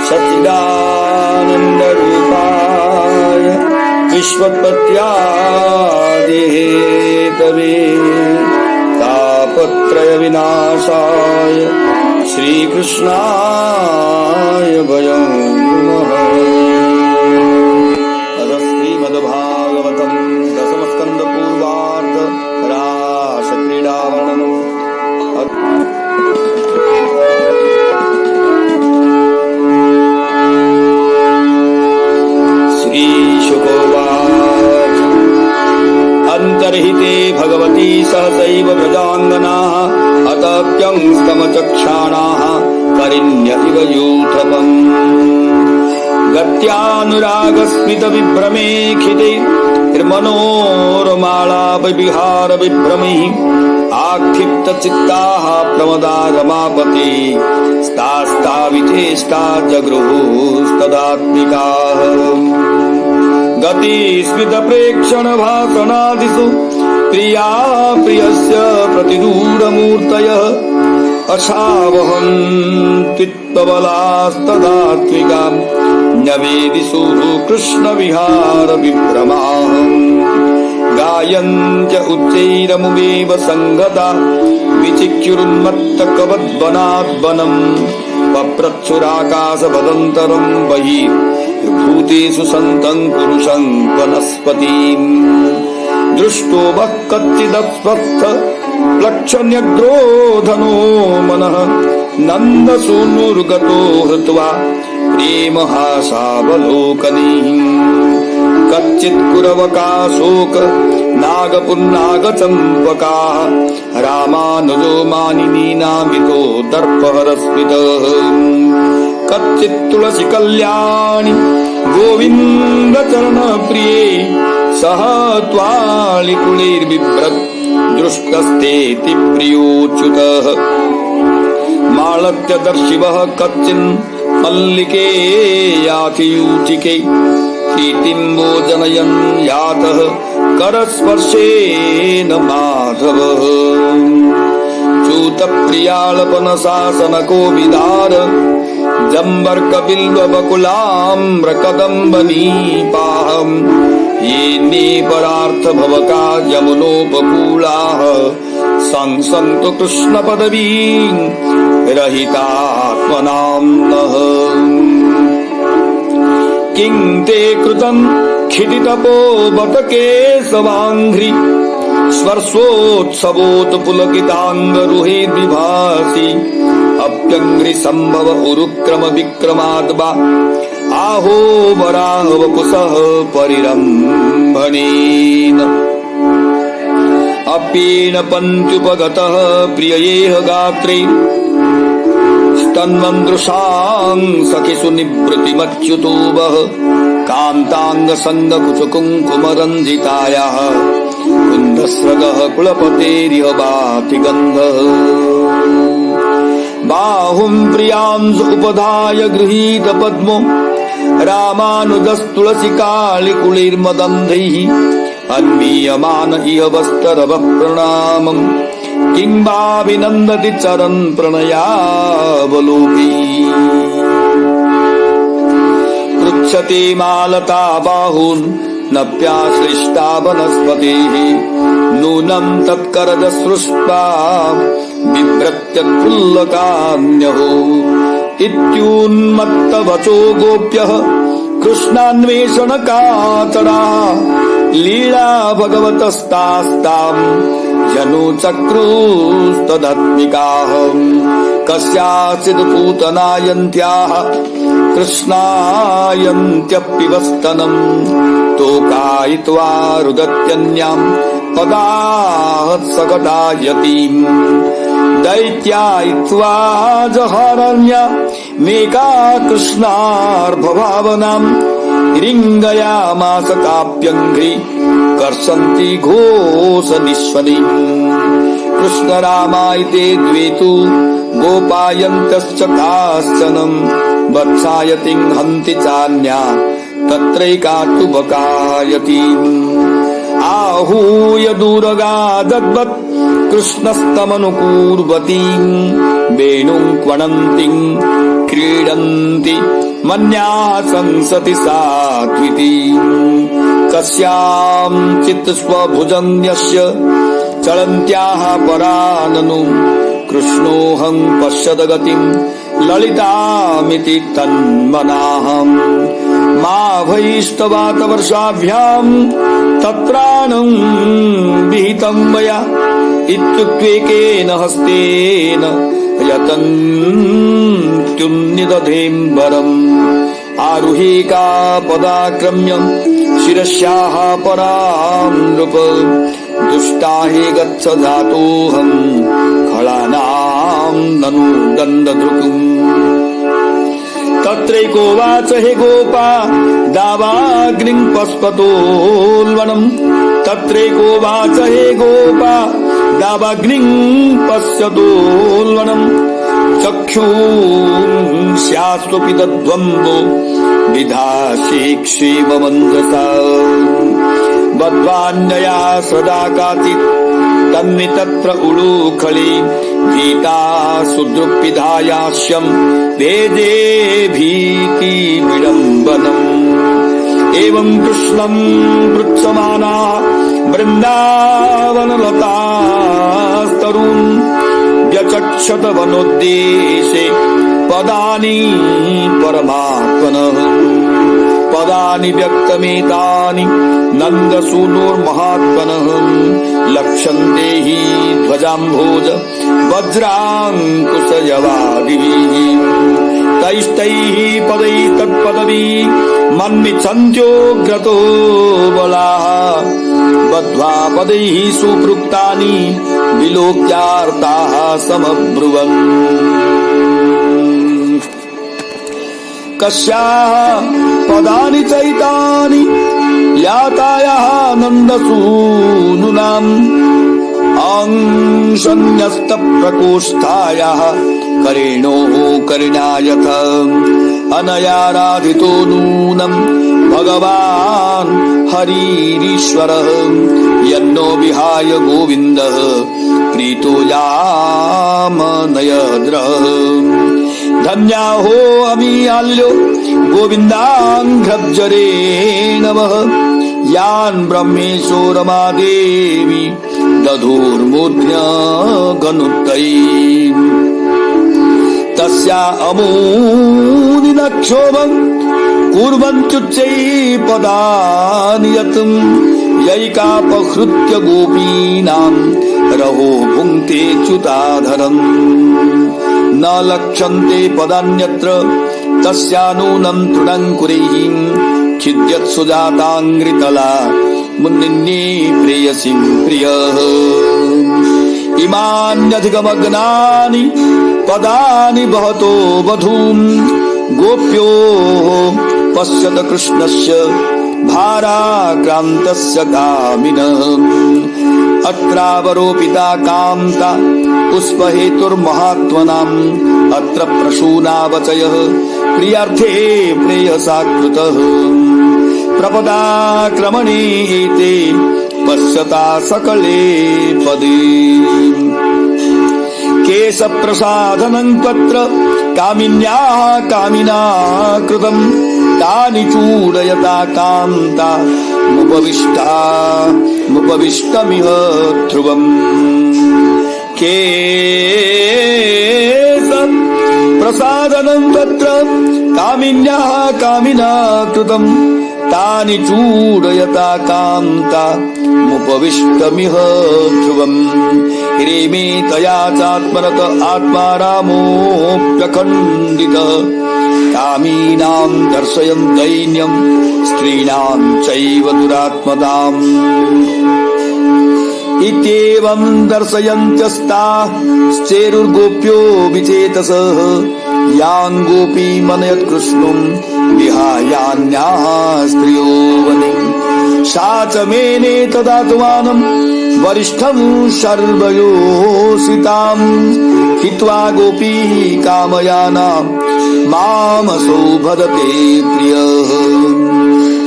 सच्चिदानन्दरूपाय विश्वोत्पत्त्यादिहेतवे तापत्रय विनाशाय श्रीकृष्णाय वयं नमः। श्रीमद्भागवतं दशमस्कन्ध पूर्वार्ध रासक्रीडावर्णनम्। श्रीशुकोवाच अन्तर्हिते भगवती सहसैव व्रजाङ्गनाः अतप्यंस्तमचक्षाणाः करिण्य इव यूथपम् गत्यानुरागस्मितविभ्रमेखिते निर्मनोरमालापविहारविभ्रमैः आक्षिप्तचित्ताः प्रमदा रमापते स्तास्ताविचेष्टा जगृहुस्तदात्मिकाः गतिस्मितप्रेक्षणभाषणादिषु प्रिया प्रियस्य प्रतिदूरमूर्तयः अशावहं त्वित्पबलास्तदात्मिकां न्यवेदिषु कृष्णविहारविभ्रमाः गायन्त्य उच्चैरमुमेव सङ्गता विचिक्युरुन्मत्तकवद्वनाद्वनम् पप्रच्छुराकाशपदन्तरं बहिः भूतेषु सन्तं पुरुषं वनस्पतिम् दृष्टो वः कच्चिदस्वस्थ लक्षण्यग्रोधनो मनः नन्दसूनुर्गतो हृत्वा प्रेमहासावलोकनीः कच्चित् कुरवकाशोक नागपुन्नागचम्पका रामानुजो मानिनीनामितो दर्पहरस्मितः कच्चित् तुलसी कल्याणि गोविन्दचरणप्रिये सह त्वालिकुलैर्बिभ्रत् दृष्टस्तेति प्रियोच्युतः मालत्यदर्शिवः कच्चिन् मल्लिके यातियूचिके प्रीतिम्बो जनयन् यातः करस्पर्शेन माधवः च्यूतप्रियालपनशासनको विदार जम्बर्कबिल्वबकुलाम्रकदम्बनीपाहम् येन्ने परार्थभवका यमुनोपकूलाः संसन्तु कृष्णपदवीं रहितात्मनां नः। किं ते कृतं क्षितितपो बत केशवाङ्घ्रि स्वर्शोत्सवोत्पुलकिताङ्गरुहे द्विभासि अप्यङ्घ्रि सम्भव उरुक्रम विक्रमाद्वा आहो वराह वपुषः परिरम्भणेन अप्येन पन्त्युपगतः प्रिययेह गात्रे स्तन्वन्दृशां सखिषु निवृत्तिमच्युतो वः कान्ताङ्गसङ्गकुचकुङ्कुमरञ्जितायाः कुन्दस्रगः कुलपतेरिह भाति गन्धः बाहुं प्रियांसु उपधाय गृहीत पद्मो रामानुजस्तुलसिकालिकुलैर्मदन्धैः अन्मीयमान इह वस्तरवः प्रणामम् किं वाभिनन्दति चरन् प्रणयावलोकैः पृच्छते मालता बाहून् नप्याश्लिष्टा वनस्पतिः नूनं तत्करदसृष्ट्वा बिभ्रत्यत्पुल्लकान्यहो इत्युन्मत्तवचो गोप्यः कृष्णान्वेषणकातराः लीला भगवतस्तास्ताम् जनुचक्रुस्तदात्मिकाः कस्याचित् पूतनायन्त्याः कृष्णायन्त्यप्पिवस्तनम् तोकायित्वा रुदत्यन्याम् पदाहत्सकटायतीम् दैत्यायित्वा जहारण्य मेका कृष्णार्भभावनाम् रिङ्गयामास काप्यङ्घ्रि कर्षन्ति घोषनिश्वनि कृष्णरामायिते द्वे तु गोपायन्तश्च काश्चनम् वत्सायतिं हन्ति चान्या तत्रैका तु बकायतीम् आहूय दूरगादद्वत् कृष्णस्तमनुकूर्वतीम् वेणुं क्वणन्तीं क्रीडन्ति मन्याः संसति सात्विती कस्याञ्चित् स्वभुजन्यस्य चलन्त्याः पराननु कृष्णोऽहं पश्यत गतिं ललितामिति तन्मनाहम् मा भैस्तवात वर्षाभ्यां तत्राणं विहितं मया इत्युक्तेकेन हस्तेन यतन्त्युन्निदधेम्बरम् आरुहिका पदाक्रम्य शिरस्याः परां नृप दुष्टा हि गच्छ जातोऽहं खलानां ननु दण्डधृतुम् तत्रैकोवाच हे गोपा दावाग्निं पश्पतोल्वनम् तत्रैकोवाच हे गोपा दावाग्निं पश्यतोल्वनम् चक्षुंस्यास्त्वपि तद्वम्बो विधासेक्षेम मन्दसा बद्ध्वान्यया सदा काचित् तन्मि तत्र उलूखले भीता सुदृक्पिधायास्यं वेदे भीति विडम्बनम् एवं कृष्णं पृच्छमाना वृन्दावनलतास्तरून् व्यचक्षत वनोद्देशे पदानि परमात्मनः पदानि व्यक्तमेतानि नन्दसूनुर्महात्मनः लक्ष्यन्ते हि ध्वजाम्भोज वज्राङ्कुशयवादिभिः तैस्तैः पदैस्तत्पदभिः मन्मिच्छन्त्योऽग्रतो बलाः बद्ध्वा पदैः सुपृक्तानि विलोक्यार्ताः समब्रुवन् कस्याः पदानि चैतानि यातायाः नन्दसूनुनाम् अंशन्यस्तप्रकोष्ठायाः करेणो करिणायथ अनयाराधितो नूनम् भगवान् हरिरीश्वरः यन्नो विहाय गोविन्दः प्रीतो यामनयद्रः धन्या हो अमी आल्यो गोविन्दाङ्घ्रब्जरे नमः यान् ब्रह्मेशो रमादेवी दधुर्मूर्ध्न्यगनुत्तै तस्या अमूनिनक्षोभम् कुर्वन्त्युच्चैः पदानि यत् यैकापहृत्य गोपीनाम् रहो भुङ्क्ते च्युताधरम् न लक्ष्यन्ते पदान्यत्र तस्यानूनं तृणङ्कुरैः छिद्यत् सुजाताङ्घ्रितला मुन्निन्ये प्रेयसीं प्रियः इमान्यधिगमग्नानि पदानि बहतो वधून् गोप्यो पश्यत कृष्णस्य भाराक्रान्तस्य कामिनः अत्रावरोपिता कान्ता पुष्पहेतुर्महात्मनाम् अत्र प्रसूनावचयः प्रियार्थे प्रेयसा कृतः प्रपदाक्रमणे एते पश्यता सकले पदे केशप्रसाधनं तत्र कामिन्याः कामिना कृतम् तानि चूडयता कान्ता मुपविष्टमिह ध्रुवम् केशप्रसाधनं तत्र कामिन्याः कामिना कृतम् तानि चूडयता कान्ता मुपविष्टमिह ध्रुवम् रेमे तया चात्मरत आत्मा रामोऽप्यखण्डितः कामीनां दर्शयन् दैन्यम् स्त्रीणां चैव दुरात्मदाम् इत्येवं दर्शयन्त्यस्ताः चेरुर्गोप्यो विचेतसः यां गोपी मनयत् कृष्णं विहायान्याः स्त्रियो वनिम् सा च मेने तदात्मानं वरिष्ठं शर्वयोषिताम् हित्वा गोपी कामयानां मामसौ भदते प्रियः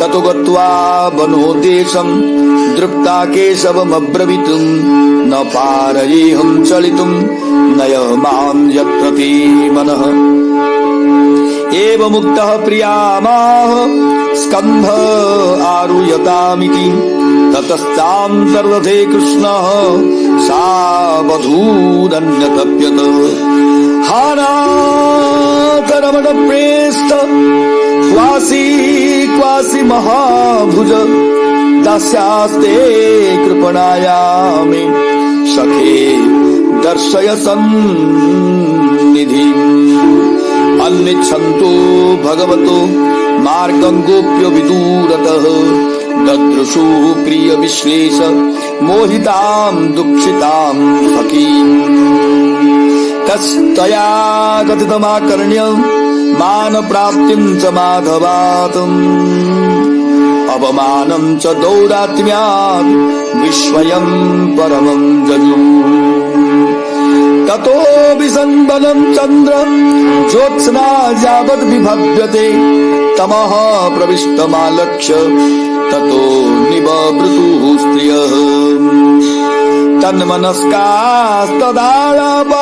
ततो गत्वा वनोदेशं दृप्ता केशवमब्रवीतुं न पारयेऽहं चलितुं नय मां यत्र ते मनः एव मुक्तः प्रियामाह स्कन्ध आरुह्यतामिति ततस्तान्तर्दधे कृष्णः सावधूदन्यतप्यत हानाथरमण प्रेष्ठ क्वासी महाभुज दास्यास्ते कृपणायामे सखे दर्शय सन्निधिम् अन्विच्छन्तो भगवतो मार्गं गोप्य विदूरतः ददृशु प्रिय विश्लेष मोहितां दुःखितां सखीम् तस्तया कथितमाकर्ण्य मान प्राप्तिं च माधवात् अवमानं च दौरात्म्यात् विस्मयं परमं जजु ततो विसंबलं चंद्र ज्योत्स्ना यावत् विभव्यते तमः प्रविष्टमालक्ष्य ततो निबभृतुः स्त्रियः तन्मनस्कास्तदालाप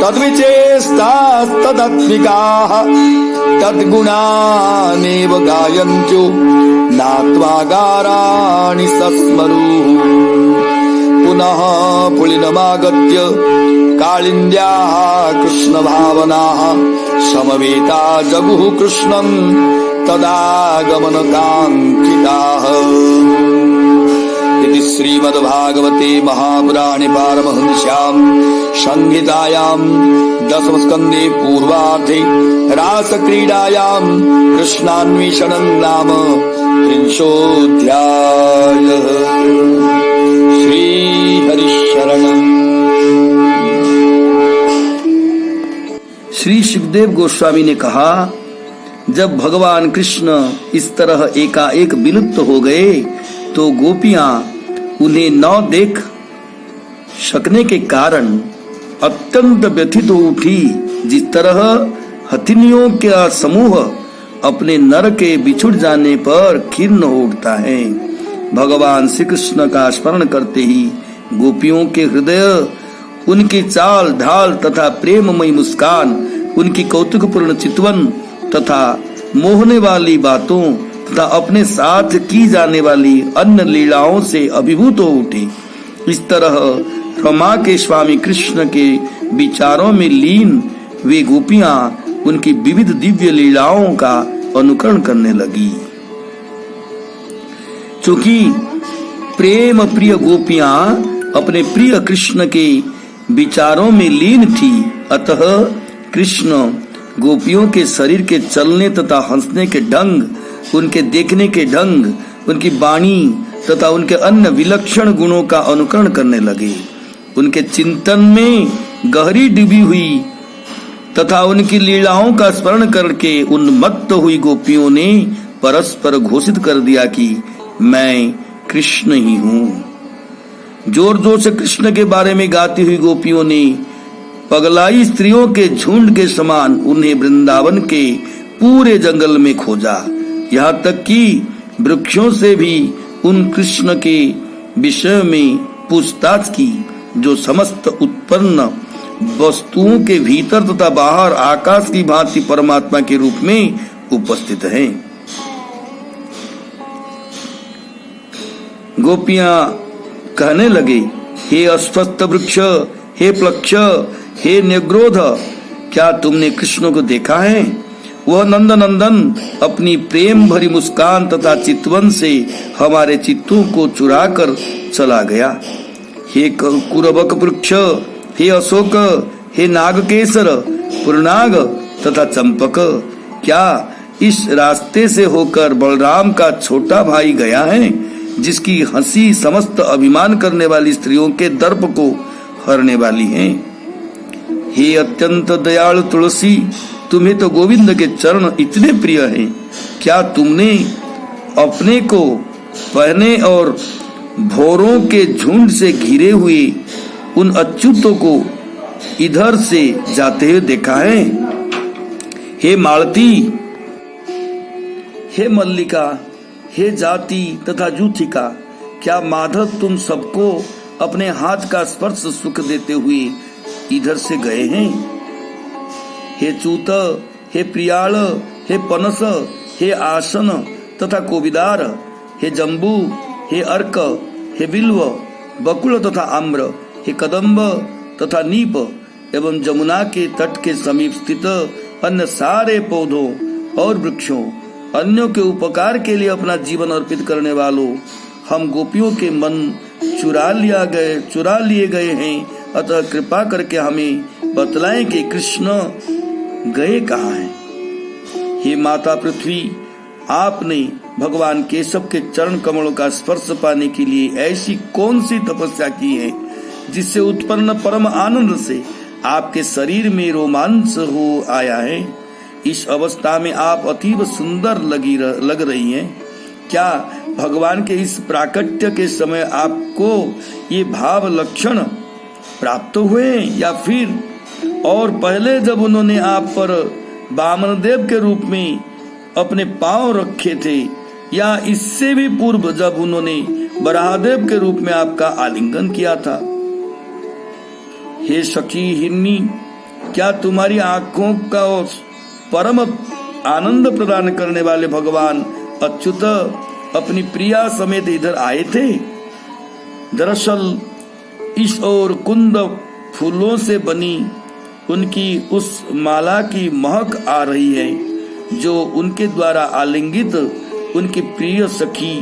तद्विचेष्टास्तदात्मिकाः तद्गुणानेव गायन्त्यो नात्वा गाराणि सस्मरुः पुनः पुलिनमागत्य कालिन्द्याः कृष्णभावनाः समवेता जगुः कृष्णं तदागमनकाङ्क्षिताः इति श्रीमद्भागवते महापुराणे पारमहंस्यां संहितायां दशमस्कन्धे पूर्वार्धे रासक्रीडायां कृष्णान्वेषणं नाम 30ोऽध्यायः। श्रीहरिशरणम्। श्री सुखदेव गोस्वामी ने कहा, जब भगवान कृष्ण इस तरह एकाएक विलुप्त हो गए तो गोपियां उन्हें न देख सकने के कारण अत्यंत व्यथित हो उठी, जिस तरह हथिनियों का समूह अपने नर के बिछुड़ जाने पर खिन्न हो उठता है। भगवान श्री कृष्ण का स्मरण करते ही गोपियों के हृदय, उनकी चाल ढाल तथा प्रेममयी मुस्कान, उनकी कौतुकपूर्ण चितवन तथा मोहने वाली बातों तथा अपने साथ की जाने वाली अन्य लीलाओं से अभिभूत हो उठी। इस तरह रमा के स्वामी कृष्ण के विचारों में लीन वे गोपियां उनकी विविध दिव्य लीलाओं का अनुकरण करने लगी। चूंकि प्रेम प्रिय गोपियां अपने प्रिय कृष्ण के विचारों में लीन थी, अतः कृष्ण गोपियों के शरीर के चलने तथा हंसने के ढंग, उनके देखने के ढंग, उनकी वाणी तथा उनके अन्य विलक्षण गुणों का अनुकरण करने लगे। उनके चिंतन में गहरी डूबी हुई तथा उनकी लीलाओं का स्मरण करके उन्मत्त हुई गोपियों ने परस्पर घोषित कर दिया कि मैं कृष्ण ही हूँ। जोर जोर से कृष्ण के बारे में गाती हुई गोपियों ने पगलाई स्त्रियों के झुंड के समान उन्हें वृंदावन के पूरे जंगल में खोजा, यहाँ तक कि वृक्षों से भी उन कृष्ण के विषय में पूछताछ की, जो समस्त उत्पन्न वस्तुओं के भीतर तथा बाहर आकाश की भांति परमात्मा के रूप में उपस्थित हैं। गोपियां कहने लगे, हे अश्वत्थ वृक्ष, हे प्लक्ष, हे न्यग्रोध, क्या तुमने कृष्ण को देखा है? वह नंदनंदन अपनी प्रेम भरी मुस्कान तथा चितवन से हमारे चित्तों को चुराकर चला गया। हे कुरबक वृक्ष, हे अशोक, हे नागकेसर, पुरनाग तथा चंपक, क्या इस रास्ते से होकर बलराम का छोटा भाई गया है, जिसकी हंसी समस्त अभिमान करने वाली स्त्रियों के दर्प को हरने वाली है? हे अत्यंत दयालु तुलसी, तुम्हें तो गोविंद के चरण इतने प्रिय हैं, क्या तुमने अपने को पहने और भौरों के झुंड से घिरे हुए उन अच्युतों को इधर से जाते हुए देखा है? हे मालती, हे मल्लिका, हे जाति तथा जूथिका, क्या माधव तुम सबको अपने हाथ का स्पर्श सुख देते हुए इधर से गए हैं? हे चूत, हे प्रियाळ, हे पनस, हे आसन तथा कोविदार, हे जम्बू, हे अर्क, हे बिल्व, बकुल तथा आम्र, हे कदम्ब तथा नीप एवं जमुना के तट के समीप स्थित अन्य सारे पौधों और वृक्षों, अन्यों के उपकार के लिए अपना जीवन अर्पित करने वालों, हम गोपियों के मन चुरा लिए गए हैं, अतः कृपा करके हमें बतलाएं कि कृष्ण गए कहाँ हैं। हे माता पृथ्वी, आपने भगवान केशव के चरण कमलों का स्पर्श पाने के लिए ऐसी कौन सी तपस्या की है जिससे उत्पन्न परम आनंद से आपके शरीर में रोमांच हो आया है। इस अवस्था में आप अतीब सुंदर लग रही हैं। क्या भगवान के इस प्राकट्य के समय आपको ये भाव लक्षण प्राप्त हुए या फिर और पहले जब उन्होंने आप पर वामनदेव के रूप में अपने पांव रखे थे, या इससे भी पूर्व जब उन्होंने वराहदेव के रूप में आपका आलिंगन किया था। हे सखी हिरनी, क्या तुम्हारी आंखों का परम आनंद प्रदान करने वाले भगवान अच्युत अपनी प्रिया समेत इधर आए थे? दरअसल इस और कुंद फूलों से बनी उनकी उस माला की महक आ रही है जो उनके द्वारा आलिंगित उनकी प्रिय सखी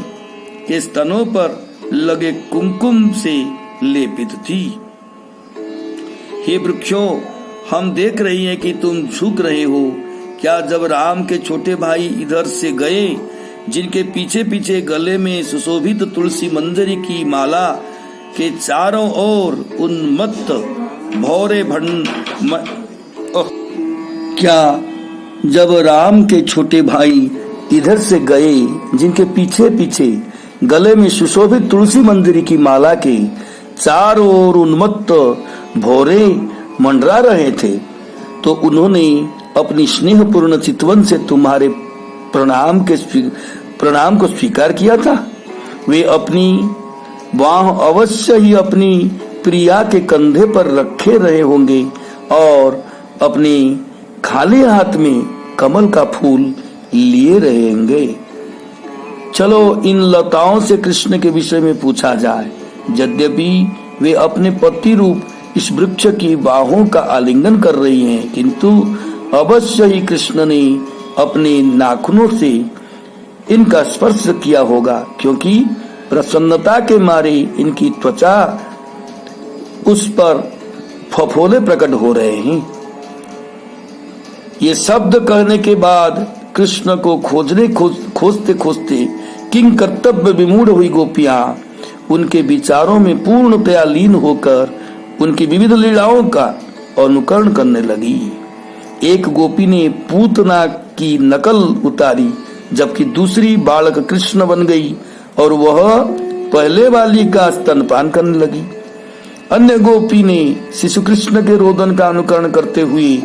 के स्तनों पर लगे कुमकुम से लेपित थी। हे वृक्षों, हम देख रही हैं कि तुम झुक रहे हो। क्या जब राम के छोटे भाई इधर से गए, जिनके पीछे पीछे गले में सुशोभित तुलसी मंजरी की माला के चारों ओर उन्मत्त भौरे क्या जब राम के छोटे भाई इधर से गए, जिनके पीछे पीछे गले में सुशोभित तुलसी मंजरी की माला के चारों ओर उन्मत्त भौरे मंडरा रहे थे, तो उन्होंने अपनी स्नेहपूर्ण चितवन से तुम्हारे प्रणाम को स्वीकार किया था। वे अपनी बाह अवश्य ही अपनी प्रिया के कंधे पर रखे रहे होंगे और अपने खाली हाथ में कमल का फूल लिए रहेंगे। चलो इन लताओं से कृष्ण के विषय में पूछा जाए। यद्यपि वे अपने पति रूप इस वृक्ष की बाहों का आलिंगन कर रही हैं, किंतु अवश्य ही कृष्ण ने अपने नाखूनों से इनका स्पर्श किया होगा, क्योंकि प्रसन्नता के मारे इनकी त्वचा उस पर फफोले प्रकट हो रहे हैं। ये शब्द कहने के बाद कृष्ण को खोजते खोजते किंग कर्तव्य विमूढ़ हुई गोपियां उनके विचारों में पूर्णतया लीन होकर उनकी विविध लीलाओं का अनुकरण करने लगी। एक गोपी ने पूतना की नकल उतारी, जबकि दूसरी बालक कृष्ण बन गई और वह पहले वाली का स्तनपान करने लगी। अन्य गोपी ने शिशु कृष्ण के रोदन का अनुकरण करते हुए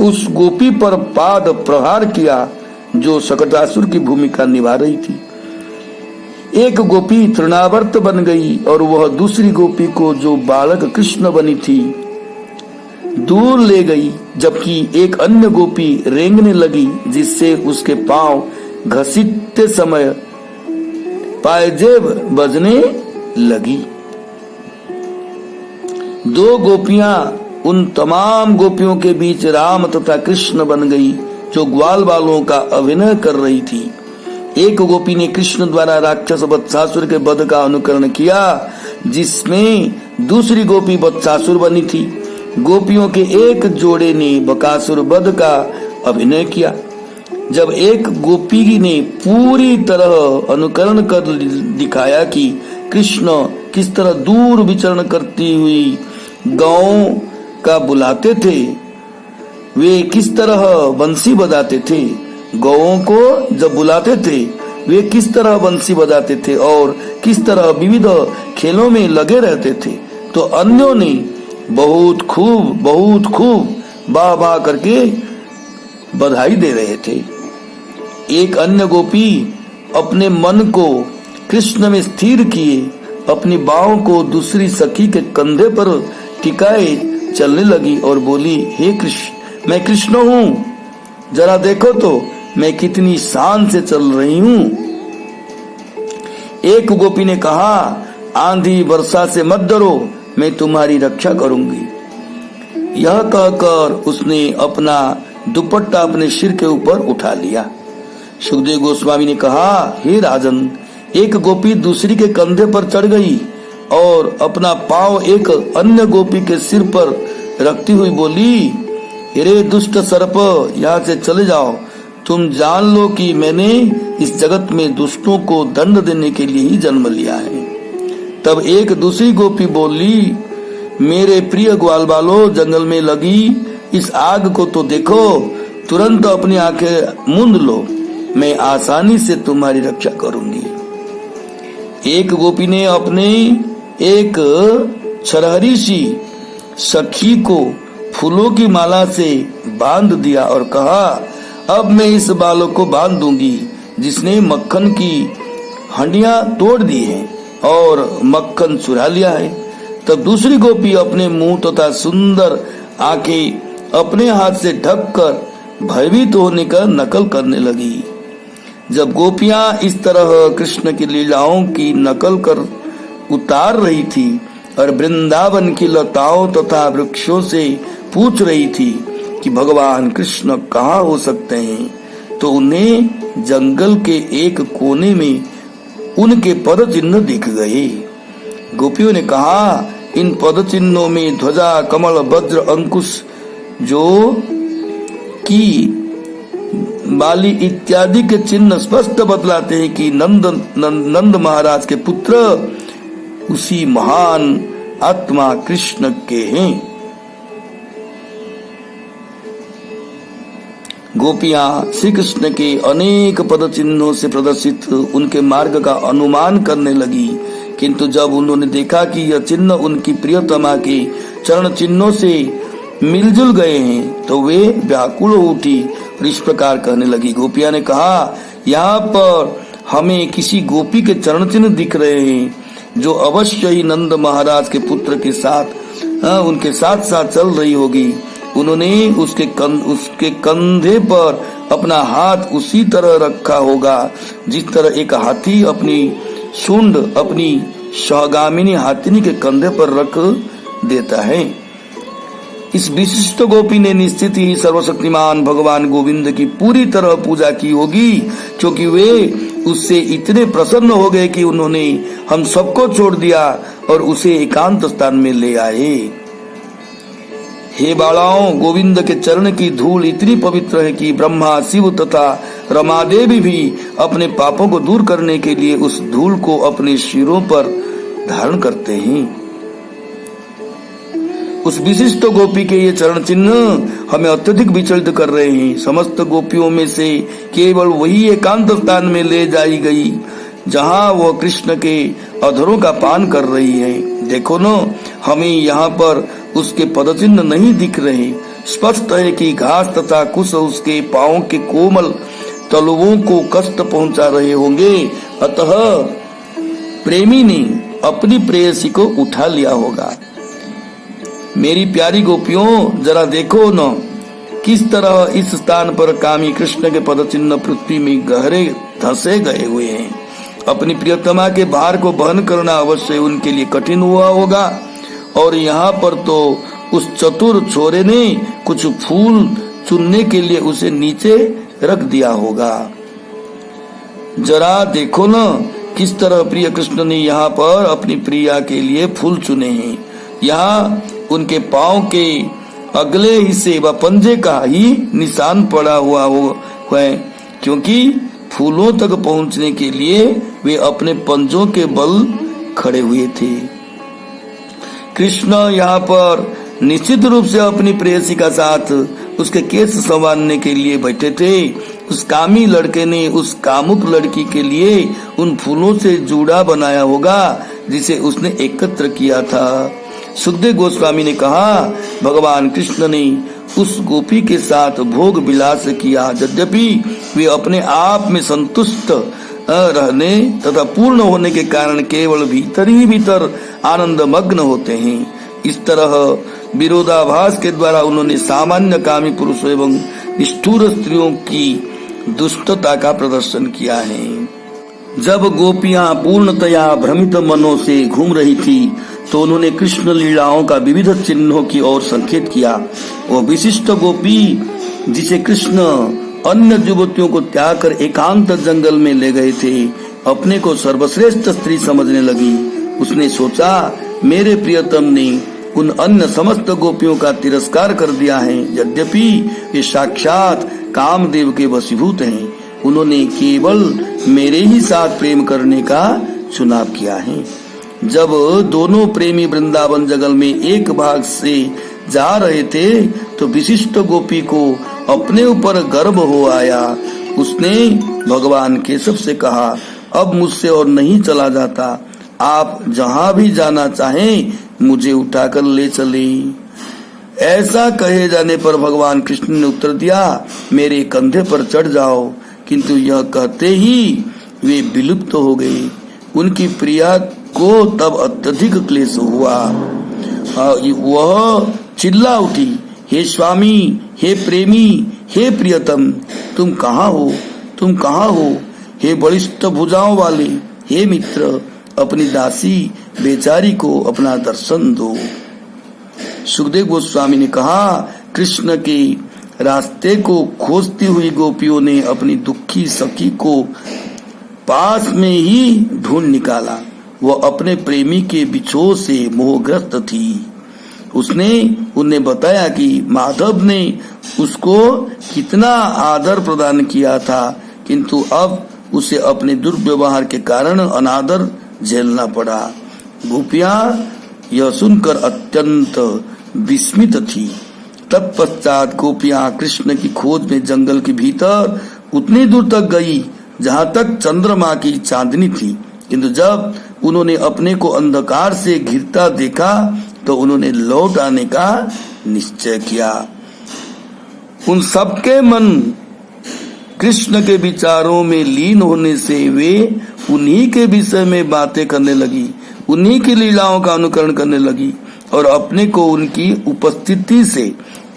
उस गोपी पर पाद प्रहार किया जो शकटासुर की भूमिका निभा रही थी। एक गोपी तृणावर्त बन गई और वह दूसरी गोपी को, जो बालक कृष्ण बनी थी, दूर ले गई, जबकि एक अन्य गोपी रेंगने लगी, जिससे उसके पांव घसीटते समय पायजेब बजने लगी। दो गोपियां उन तमाम गोपियों के बीच राम तथा कृष्ण बन गई जो ग्वाल बालों का अभिनय कर रही थी। एक गोपी ने कृष्ण द्वारा राक्षस बत्सासुर के वध का अनुकरण किया, जिसमें दूसरी गोपी बत्सासुर बनी थी। गोपियों के एक जोड़े ने बकासुर वध का अभिनय किया। जब एक गोपी ने पूरी तरह अनुकरण कर दिखाया कि कृष्ण किस तरह दूर विचरण करती हुई गांवों का बुलाते थे, वे किस तरह बंसी बजाते थे, गौओं को जब बुलाते थे वे किस तरह बंसी बजाते थे और किस तरह विविध खेलों में लगे रहते थे, तो अन्यों ने बहुत खूब वाह वाह करके बधाई दे रहे थे। एक अन्य गोपी अपने मन को कृष्ण में स्थिर किए अपनी बाहों को दूसरी सखी के कंधे पर टिकाए चलने लगी और बोली, हे कृष्ण, मैं कृष्ण हूँ, जरा देखो तो मैं कितनी शान से चल रही हूँ। एक गोपी ने कहा, आंधी वर्षा से मत डरो, मैं तुम्हारी रक्षा करूंगी। यह कहकर उसने अपना दुपट्टा अपने सिर के ऊपर उठा लिया। सुखदेव गोस्वामी ने कहा, हे राजन, एक गोपी दूसरी के कंधे पर चढ़ गई और अपना पांव एक अन्य गोपी के सिर पर रखती हुई बोली, अरे दुष्ट सर्प, यहाँ से चले जाओ। तुम जान लो कि मैंने इस जगत में दुष्टों को दंड देने के लिए ही जन्म लिया है। तब एक दूसरी गोपी बोली, मेरे प्रिय ग्वाल बालो, जंगल में लगी इस आग को तो देखो, तुरंत अपनी आंखें मूंद लो, मैं आसानी से तुम्हारी रक्षा करूंगी। एक गोपी ने अपने एक छरहरी सी सखी को फूलों की माला से बांध दिया और कहा, अब मैं इस बालक को बांध दूंगी जिसने मक्खन की हंडियां तोड़ दी हैं और मक्खन चुरा लिया है। तब दूसरी गोपी अपने मुंह तथा सुंदर आंखें अपने हाथ से ढककर भयभीत होने का नकल करने लगी। जब गोपियां इस तरह कृष्ण की लीलाओं की नकल कर उतार रही थी और वृंदावन की लताओं तथा वृक्षों से पूछ रही थी कि भगवान कृष्ण कहाँ हो सकते हैं, तो उन्हें जंगल के एक कोने में उनके पद चिन्ह दिख गए। गोपियों ने कहा, इन पद चिन्हों में ध्वजा, कमल, वज्र, अंकुश, जो कि बाली इत्यादि के चिन्ह स्पष्ट बतलाते हैं कि नंद महाराज के पुत्र उसी महान आत्मा कृष्ण के हैं। गोपियां श्री कृष्ण के अनेक पद चिन्हों से प्रदर्शित उनके मार्ग का अनुमान करने लगी, किंतु जब उन्होंने देखा कि यह चिन्ह उनकी प्रियतमा के चरण चिन्हों से मिलजुल गए हैं, तो वे व्याकुल हो उठी और इस प्रकार कहने लगी। गोपियां ने कहा, यहाँ पर हमें किसी गोपी के चरण चिन्ह दिख रहे हैं जो अवश्य ही नंद महाराज के पुत्र के साथ उनके साथ साथ चल रही होगी। उन्होंने उसके कंधे पर अपना हाथ उसी तरह रखा होगा जिस तरह एक हाथी अपनी सूंड अपनी सहगामिनी हाथिनी के कंधे पर रख देता है। इस विशिष्ट गोपी ने निश्चित ही सर्वशक्तिमान भगवान गोविंद की पूरी तरह पूजा की होगी, क्योंकि वे उससे इतने प्रसन्न हो गए कि उन्होंने हम सबको छोड़ दिया और उसे एकांत स्थान में ले आए। हे बालाओं, गोविंद के चरण की धूल इतनी पवित्र है कि ब्रह्मा, शिव तथा रमा देवी भी अपने पापों को दूर करने के लिए उस धूल को अपने सिरों पर धारण करते हैं। उस विशिष्ट गोपी के ये चरण चिन्ह हमें अत्यधिक विचलित कर रहे हैं। समस्त गोपियों में से केवल वही एकांत स्थान में ले जाई गई जहाँ वह कृष्ण के अधरों का पान कर रही है। देखो न, हमें यहाँ पर उसके पदचिन्ह नहीं दिख रहे। स्पष्ट है कि घास तथा कुश उसके पांव के कोमल तलवों को कष्ट पहुंचा रहे होंगे, अतः प्रेमी ने अपनी प्रेयसी को उठा लिया होगा। मेरी प्यारी गोपियों, जरा देखो न, किस तरह इस स्थान पर कामी कृष्ण के पद चिन्ह पृथ्वी में गहरे धसे गए हुए हैं। अपनी प्रियतमा के भार को वहन करना अवश्य उनके लिए कठिन हुआ होगा, और यहाँ पर तो उस चतुर छोरे ने कुछ फूल चुनने के लिए उसे नीचे रख दिया होगा। जरा देखो न, किस तरह प्रिय कृष्ण ने यहाँ पर अपनी प्रिया के लिए फूल चुने हैं। यहाँ उनके पांव के अगले हिस्से व पंजे का ही निशान पड़ा हुआ है, क्योंकि फूलों तक पहुंचने के लिए वे अपने पंजों के बल खड़े हुए थे। कृष्ण यहाँ पर निश्चित रूप से अपनी प्रेयसी का साथ उसके केस संवारने के लिए बैठे थे। उस कामी लड़के ने उस कामुक लड़की के लिए उन फूलों से जूड़ा बनाया होगा जिसे उसने एकत्र किया था। सुखदेव गोस्वामी ने कहा, भगवान कृष्ण ने उस गोपी के साथ भोग विलास किया, यद्यपि वे अपने आप में संतुष्ट रहने तथा पूर्ण होने के कारण केवल भीतर ही भीतर आनंद मग्न होते हैं। इस तरह विरोधाभास के द्वारा उन्होंने सामान्य कामी पुरुषों एवं निष्ठुर स्त्रियों की दुष्टता का प्रदर्शन किया है। जब गोपियां पूर्णतया भ्रमित मनों से घूम रही थी तो उन्होंने कृष्ण लीलाओं का विविध चिन्हों की ओर संकेत किया। वो विशिष्ट गोपी जिसे कृष्ण अन्य युवतियों को त्याग कर एकांत जंगल में ले गए थे, अपने को सर्वश्रेष्ठ स्त्री समझने लगी। उसने सोचा, मेरे प्रियतम ने उन अन्य समस्त गोपियों का तिरस्कार कर दिया है, यद्यपि वे साक्षात कामदेव के वशीभूत हैं। उन्होंने केवल मेरे ही साथ प्रेम करने का चुनाव किया है। जब दोनों प्रेमी वृंदावन जंगल में एक भाग से जा रहे थे तो विशिष्ट गोपी को अपने ऊपर गर्व हो आया। उसने भगवान केशव से कहा, अब मुझसे और नहीं चला जाता, आप जहाँ भी जाना चाहें मुझे उठाकर ले चले। ऐसा कहे जाने पर भगवान कृष्ण ने उत्तर दिया, मेरे कंधे पर चढ़ जाओ। किंतु यह कहते ही वे विलुप्त हो गए। उनकी प्रिया को तब अत्यधिक क्लेश हुआ। वह चिल्ला उठी, हे स्वामी, हे प्रेमी, हे प्रियतम, तुम कहाँ हो, तुम कहाँ हो? हे बलिष्ठ भुजाओं वाले, हे मित्र, अपनी दासी बेचारी को अपना दर्शन दो। सुखदेव गोस्वामी ने कहा, कृष्ण के रास्ते को खोजती हुई गोपियों ने अपनी दुखी सखी को पास में ही ढूंढ निकाला। वह अपने प्रेमी के बिछोह से मोहग्रस्त थी। उसने उन्हें बताया कि माधव ने उसको कितना आदर प्रदान किया था, किंतु अब उसे अपने दुर्व्यवहार के कारण अनादर झेलना पड़ा। गोपियां यह सुनकर अत्यंत विस्मित थी। तत्पश्चात गोपियां कृष्ण की खोज में जंगल के भीतर उतनी दूर तक गई जहाँ तक चंद्रमा की चांदनी थी, किंतु जब उन्होंने अपने को अंधकार से घिरता देखा तो उन्होंने लौट आने का निश्चय किया। उन सबके मन कृष्ण के विचारों में लीन होने से वे उन्हीं के विषय में बातें करने लगी, उन्हीं की लीलाओं का अनुकरण करने लगी और अपने को उनकी उपस्थिति से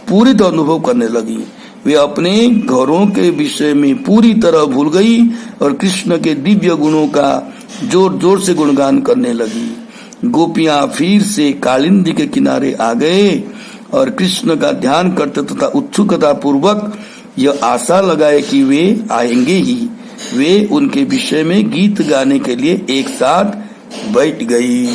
पूरी तरह अनुभव करने लगी। वे अपने घरों के विषय में पूरी तरह भूल गई और कृष्ण के दिव्य गुणों का जोर जोर से गुणगान करने लगी। गोपियां फिर से कालिंदी के किनारे आ गए और कृष्ण का ध्यान करते तथा उत्सुकता पूर्वक यह आशा लगाए कि वे आएंगे ही। वे उनके विषय में गीत गाने के लिए एक साथ बैठ गई।